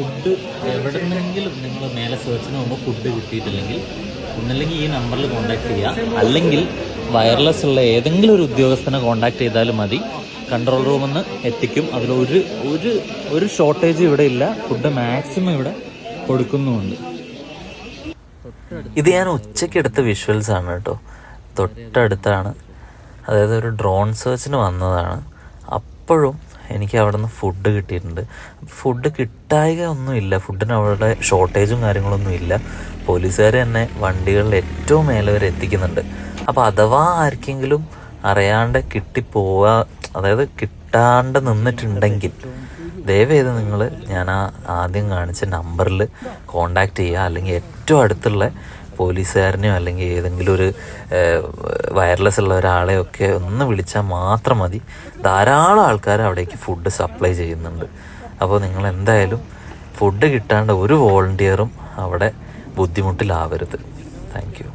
Food എവിടെ നിന്നെങ്കിലും നിങ്ങൾ മേലെ സെർച്ചിന് പോകുമ്പോൾ ഫുഡ് കിട്ടിയിട്ടില്ലെങ്കിൽ ഒന്നല്ലെങ്കിൽ ഈ നമ്പറിൽ കോൺടാക്ട് ചെയ്യുക, അല്ലെങ്കിൽ വയർലെസ് ഉള്ള ഏതെങ്കിലും ഒരു ഉദ്യോഗസ്ഥനെ കോൺടാക്ട് ചെയ്താലും മതി. കൺട്രോൾ റൂമിൽ നിന്ന് എത്തിക്കും. അതിലൊരു ഒരു ഒരു ഷോർട്ടേജ് ഇവിടെ ഇല്ല. ഫുഡ് മാക്സിമം ഇവിടെ കൊടുക്കുന്നുമുണ്ട്. ഇത് ഞാൻ ഉച്ചയ്ക്ക് എടുത്ത വിഷ്വൽസ് ആണ് കേട്ടോ. തൊട്ടടുത്താണ്, അതായത് ഒരു ഡ്രോൺ സെർച്ചിന് വന്നതാണ്. അപ്പോഴും എനിക്ക് അവിടെ നിന്ന് ഫുഡ് കിട്ടിയിട്ടുണ്ട്. ഫുഡ് കിട്ടായിക ഒന്നുമില്ല, ഫുഡിന് അവിടെ ഷോർട്ടേജും കാര്യങ്ങളൊന്നും ഇല്ല. പോലീസുകാർ തന്നെ വണ്ടികളിൽ ഏറ്റവും മേലെ വരെ എത്തിക്കുന്നുണ്ട്. അപ്പോൾ അഥവാ ആർക്കെങ്കിലും അറിയാണ്ട് കിട്ടിപ്പോവാ, അതായത് കിട്ടാണ്ട് നിന്നിട്ടുണ്ടെങ്കിൽ ദയവേത് നിങ്ങൾ ഞാൻ ആദ്യം കാണിച്ച നമ്പറിൽ കോണ്ടാക്ട് ചെയ്യുക, അല്ലെങ്കിൽ ഏറ്റവും അടുത്തുള്ള പോലീസുകാരനെയോ അല്ലെങ്കിൽ ഏതെങ്കിലും ഒരു വയർലെസ് ഉള്ള ഒരാളെയൊക്കെ ഒന്ന് വിളിച്ചാൽ മാത്രം മതി. ധാരാളം ആൾക്കാർ അവിടേക്ക് ഫുഡ് സപ്ലൈ ചെയ്യുന്നുണ്ട്. അപ്പോൾ നിങ്ങൾ എന്തായാലും ഫുഡ് കിട്ടാണ്ട് ഒരു വോളണ്ടിയറും അവിടെ ബുദ്ധിമുട്ടിലാവരുത്. Thank you.